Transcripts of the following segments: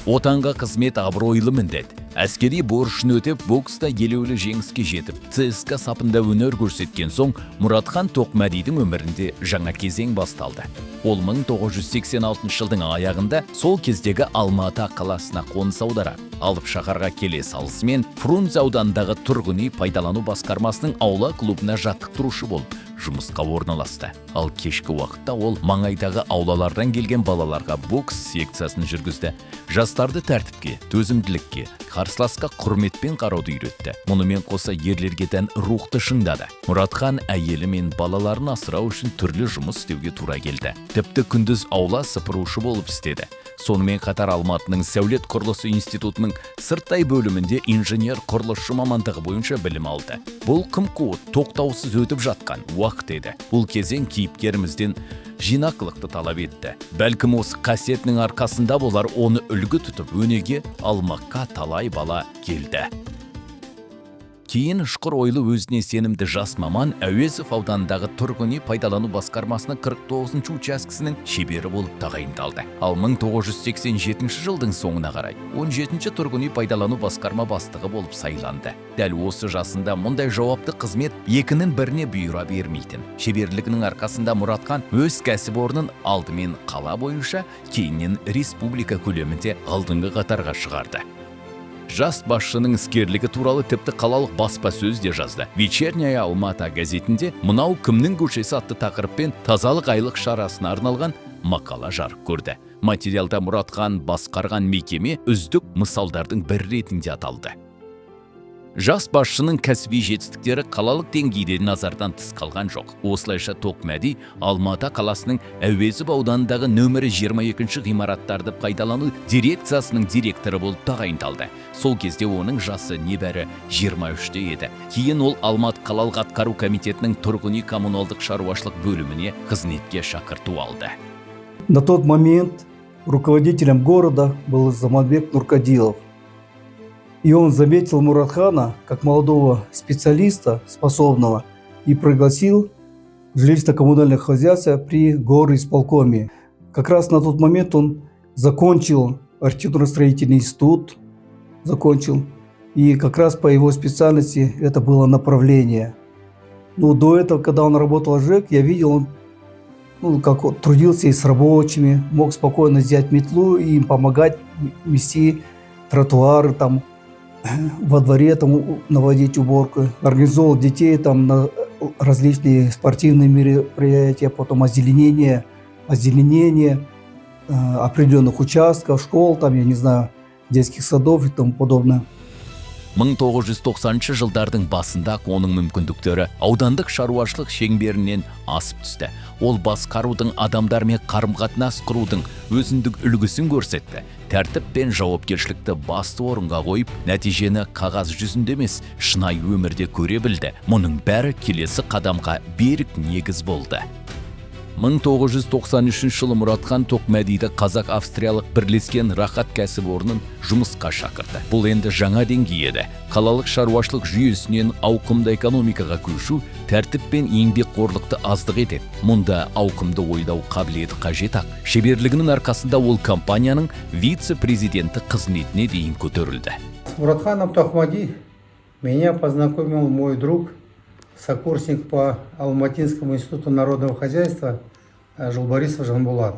Отанға қызмет абыройлы міндет. Әскери борышын өтеп, бокста елеулі жеңіске жетіп, ЦСКА сапында өнер көрсеткен соң, Мұратхан Тоқмәдидің өмірінде жаңа кезең басталды. Ол 1986 жылдың аяғында сол кездегі Алматы қаласына қоныс аударады. Алып шаһарға келе салысымен Фрунзе ауданындағы тұрғын үй пайдалану басқармасының аула клубына жаттықтырушы болып жұмысқа орналасты. Ал кешкі уақытта ол маңайдағы аулалардан келген балаларға бокс секциясын жүргізді. Жастарды тәртіпке, төзімділікке, қарсыласқа құрметпен қарауды үйретті. Мұнымен қоса ерлерге тән рухты шыңдады. Мұратхан әйелі мен балаларын асырау үшін түрлі жұмыс істеуге тура келді. Тіпті күндіз аула сыпырушы болып істеді. Сонымен қатар Алматының сәулет құрылысы институтының сырттай бөлімінде инженер құрылысшы мамандығы бойынша білім алды. Бұл қым-қуыт, тоқтаусыз өтіп жатқан уақыт еді. Бұл кезең кейіпкерімізден жинақылықты талап етті. Бәлкім осы қасиетінің арқасында болар оны үлгі тұтып өнеге алмаққа талай бала келді. Кейін ұшқыр ойлы өзіне сенімді жас маман Әуезов ауданындағы тұрғын үй пайдалану басқармасының 49-шы учаскесінің шебері болып тағайындалды. Ал 1987 жылдың соңына қарай 17-ші тұрғын үй пайдалану басқарма бастығы болып сайланды. Дәл осы жасында мұндай жауапты қызмет екінің біріне бұйыра бермейтін. Шеберлігінің арқасында Мұратхан өз кәсіпорнын алдымен қала бойынша, кейіннен республика көлемінде алдыңғы қатарға шығарды. Жас басшының іскерлігі туралы тіпті қалалық баспасөз де жазды. Вечерняя Алматы газетінде «Мынау кімнің көшесі» атты тақырыппен тазалық айлық шарасына арналған мақала жарық көрді. Материалда Мұратхан басқарған мекеме үздік мысалдардың бір ретінде аталды. Жас басшының кәсіби жетістіктері қалалық деңгейде назардан тыс қалған жоқ. Осылайша Тоқмәди Алматы қаласының Әуезов ауданындағы нөмірі 22-ші ғимараттарды пайдалану дирекциясының директоры болып тағайындалды. Сол кезде оның жасы небәрі 23-те еді. Кейін ол Алматы қалалық атқару комитетінің тұрғын үй коммуналдық шаруашылық бөліміне қызметке шақырту алды. На тот момент руководителем города был Заманбек Нуркадилов. И он заметил Мұратхана как молодого специалиста, способного, и пригласил в жилищно-коммунальное хозяйство при горисполкоме. Как раз на тот момент он закончил архитектурно-строительный институт, и как раз по его специальности это было направление. Но до этого, когда он работал в ЖЭК, я видел, как он трудился и с рабочими, мог спокойно взять метлу и им помогать мести тротуары там, во дворе там наводить уборку, организовал детей там на различные спортивные мероприятия, потом озеленение определенных участков, школ, там, я не знаю, детских садов и тому подобное. 1990 жылдардың басында оның мүмкіндіктері аудандық шаруашылық шеңберінен асып түсті. Ол басқарудың, адамдармен қарым-қатынас құрудың өзіндік үлгісін көрсетті. Тәртіп пен жауапкершілікті басты орынға қойып, нәтижені қағаз жүзінде емес, шынайы өмірде көре білді. Мұның бәрі келесі қадамға берік негіз болды. 1993 жылы Мұратхан Тоқмәдиді қазақ-австриялық бірлескен рахат кәсіпорнын жұмысқа шақырды. Бұл енді жаңа деңгей еді. Қалалық шаруашылық жүйесінен ауқымды экономикаға көшу тәртіп пен еңбекқорлықты аздық етеді. Мұнда ауқымды ойлау қабілеті қажет ақ. Шеберлігінің арқасында ол компанияның вице-президенті қызметіне дейін көтерілді. С Мұратханом Тоқмәди меня познакомил мой друг, сокурсник по Алматинскому институту народного хозяйства Жулбарисов Жанбулат.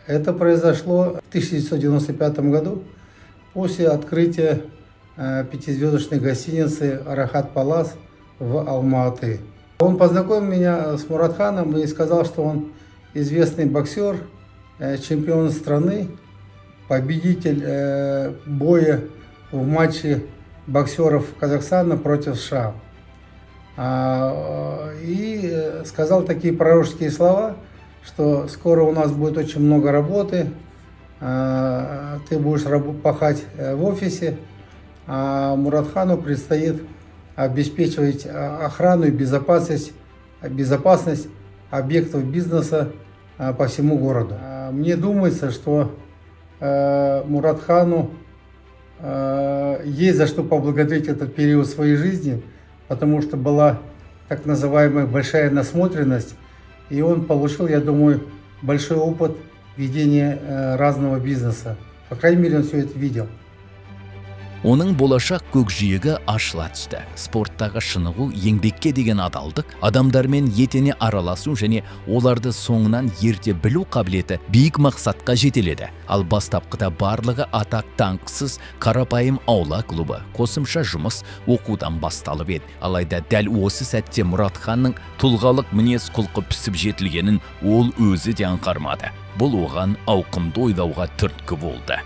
Это произошло в 1995 году после открытия пятизвездочной гостиницы «Рахат Палас» в Алматы. Он познакомил меня с Мұратханом и сказал, что он известный боксер, чемпион страны, победитель боя в матче боксеров Казахстана против США. И сказал такие пророческие слова, что скоро у нас будет очень много работы, ты будешь пахать в офисе, а Мұратхану предстоит обеспечивать охрану и безопасность объектов бизнеса по всему городу. Мне думается, что Мұратхану есть за что поблагодарить этот период своей жизни, потому что была так называемая большая насмотренность, и он получил, я думаю, большой опыт ведения разного бизнеса. По крайней мере, он все это видел. Оның болашақ көкжиегі ашыла түсті. Спорттағы шынығу, еңбекке деген адалдық, адамдармен етене араласу және оларды соңынан ерте білу қабілеті биік мақсатқа жетеледі. Ал бастапқыда барлығы атақ даңқсыз қарапайым аула клубы, қосымша жұмыс оқудан басталып еді. Алайда дәл осы сәтте Мұратханның тұлғалық мінез құлқы пісіп жетілгенін ол өзі де аңғармады. Бұл оған ауқымды ойлауға түрткі болды.